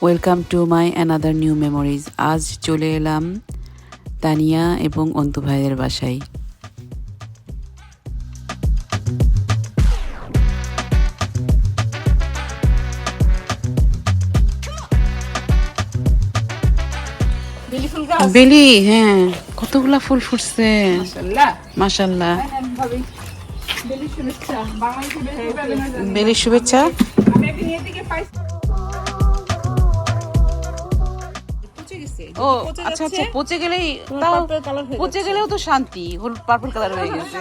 Welcome to my another new memories. আজ চলে এলাম তানিয়া এবং অন্তু ভাইয়ের বাসায়। বেলি, হ্যাঁ, কতগুলা ফুল ফুটছে, মাশাআল্লাহ। বেলির শুভেচ্ছা। ও আচ্ছা আচ্ছা, পচে গেলেই তাও, পচে গেলেও তো শান্তি, হলুদ পার্পল কালার হয়ে গেছে।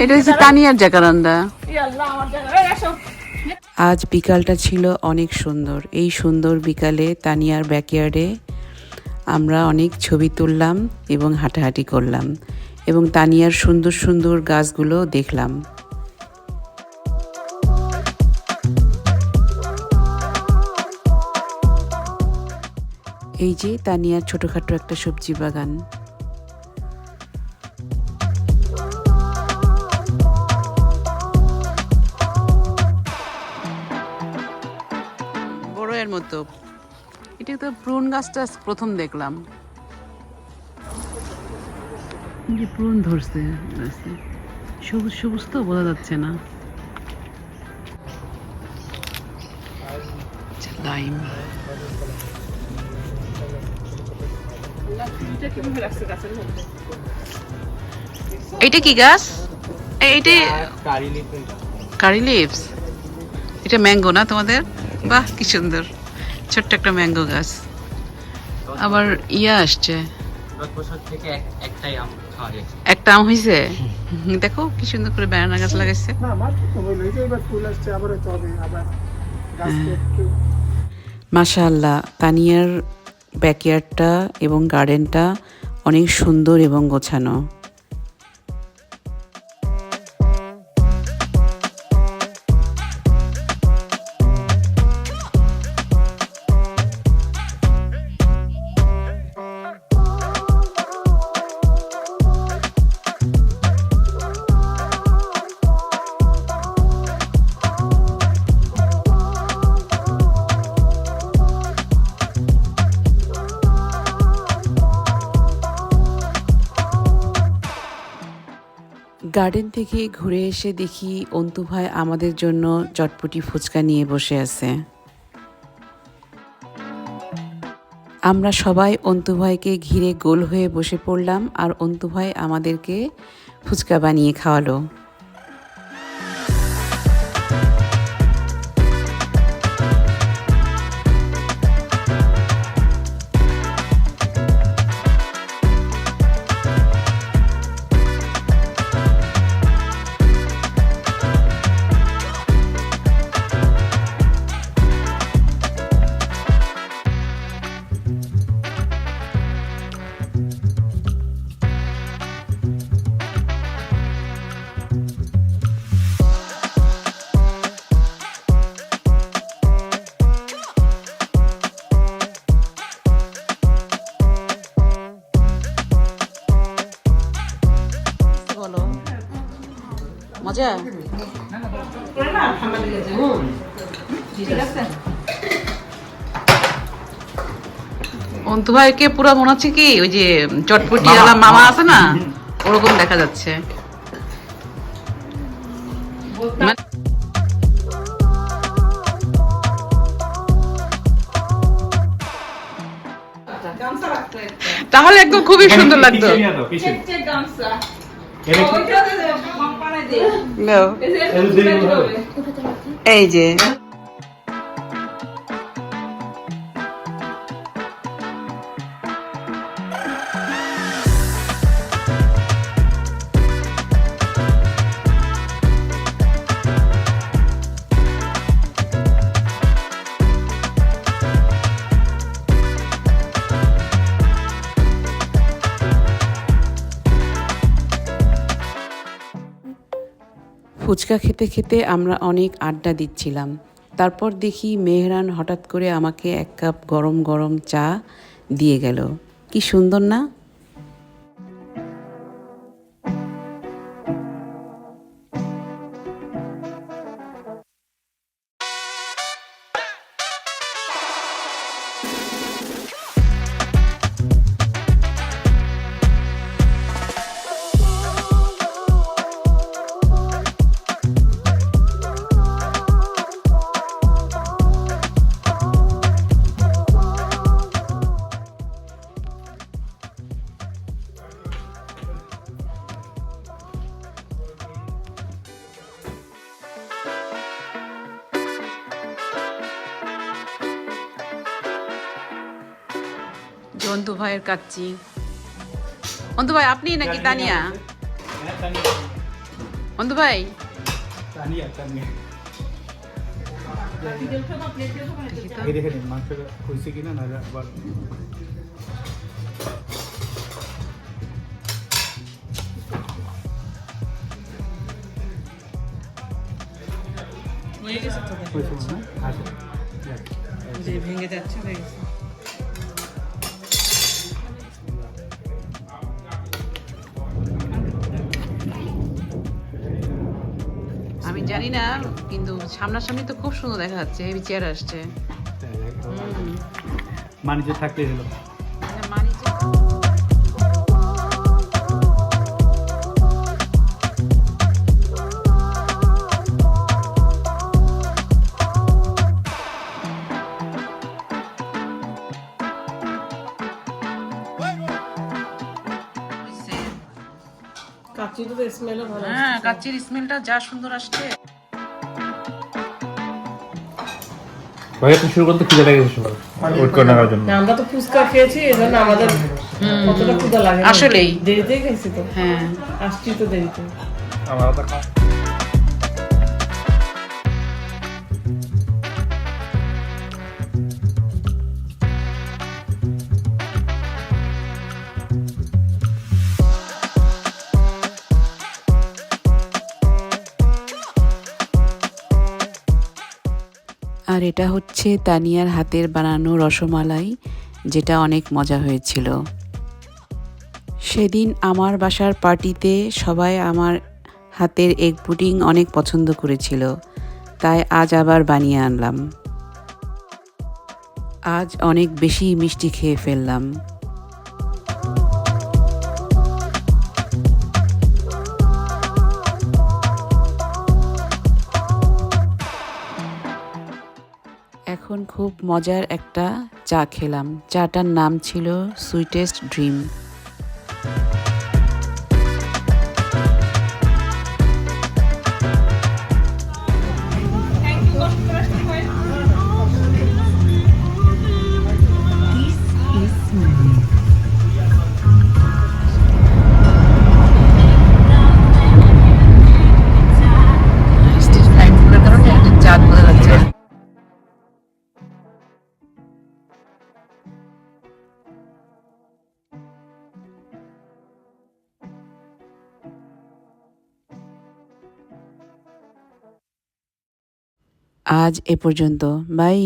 এটা হচ্ছে তানিয়ার জাকারান্দা। আজ বিকালটা ছিল অনেক সুন্দর। এই সুন্দর বিকালে তানিয়ার ব্যাকইয়ার্ডে আমরা অনেক ছবি তুললাম এবং হাঁটাহাঁটি করলাম এবং তানিয়ার সুন্দর সুন্দর গাছগুলো দেখলাম। এই যে তানিয়ার ছোটখাটো একটা সবজি বাগান। বড়ের মতো, এটা তো প্রুন গাছটা প্রথম দেখলাম। প্রুন ধরছে, সবুজ সবুজ তো বোঝা যাচ্ছে না। লাইম, এটা কি গাছ? এইটা কারি লিভস। এটা ম্যাঙ্গো না তোমাদের? বাহ, কি সুন্দর ছোট্ট একটা ম্যাঙ্গো গাছ। আবার ইয়া আসছে, একটা আম হয়েছে। দেখো কি সুন্দর করে ব্যানানা গাছ লাগাইছে। মাশাআল্লাহ, তানিয়ার ব্যাকইয়ার্ডটা এবং গার্ডেনটা অনেক সুন্দর এবং গোছানো। গার্ডেন থেকে ঘুরে এসে দেখি অন্তু ভাই আমাদের জন্য চটপটি ফুচকা নিয়ে বসে আছে। আমরা সবাই অন্তু ভাইকে ঘিরে গোল হয়ে বসে পড়লাম আর অন্তু ভাই আমাদেরকে ফুচকা বানিয়ে খাওয়ালো। মজা, অন্তু ভাইকে পুরো মনে হচ্ছে কি ওই যে চটপটি মামা আছে না, ওরকম দেখা যাচ্ছে। তাহলে একদম খুবই সুন্দর লাগতো। এই যে ফুচকা খেতে খেতে আমরা অনেক আড্ডা দিচ্ছিলাম। তারপর দেখি মেহরান হঠাৎ করে আমাকে এক কাপ গরম গরম চা দিয়ে গেল। কি সুন্দর না? অন্তু ভাইয়ের কাচ্চি। অন্তু ভাই আপনি নাকি তানিয়া? অন্তু ভাই দেখে নিন মাংসটা হয়েছে কিনা, নাহলে আবার ভেঙে যাচ্ছে। আমি জানি না, কিন্তু সামনাসামনি তো খুব সুন্দর দেখা যাচ্ছে। হেভি চেয়ার আসছে। মানিজে থাকলে হলো। হ্যাঁ, কাচ্চির স্মেলটা যা সুন্দর আসছে। ভাইয়া তো শুরু করতে খিদে লেগে গেছিল ওয়েট করে নেওয়ার জন্য। আমরা তো ফুচকা খেয়েছি, এজন্য আমাদের কতটা ক্ষুধা লাগে। আসলেই দেরিতে খেয়েছি তো। হ্যাঁ, আসছি তো দেরিতে। আমার তো আর এটা হচ্ছে তানিয়ার হাতের বানানো রসমালাই, যেটা অনেক মজা হয়েছিল। সেদিন আমার বাসার পার্টিতে সবাই আমার হাতের এগ পুডিং অনেক পছন্দ করেছিল, তাই আজ আবার বানিয়ে আনলাম। আজ অনেক বেশি মিষ্টি খেয়ে ফেললাম। এখন খুব মজার একটা চা খেলাম। চাটার নাম ছিল সুইটেস্ট ড্রিম। চাঁদ বোঝা যাচ্ছে। আজ এ পর্যন্ত। বাই।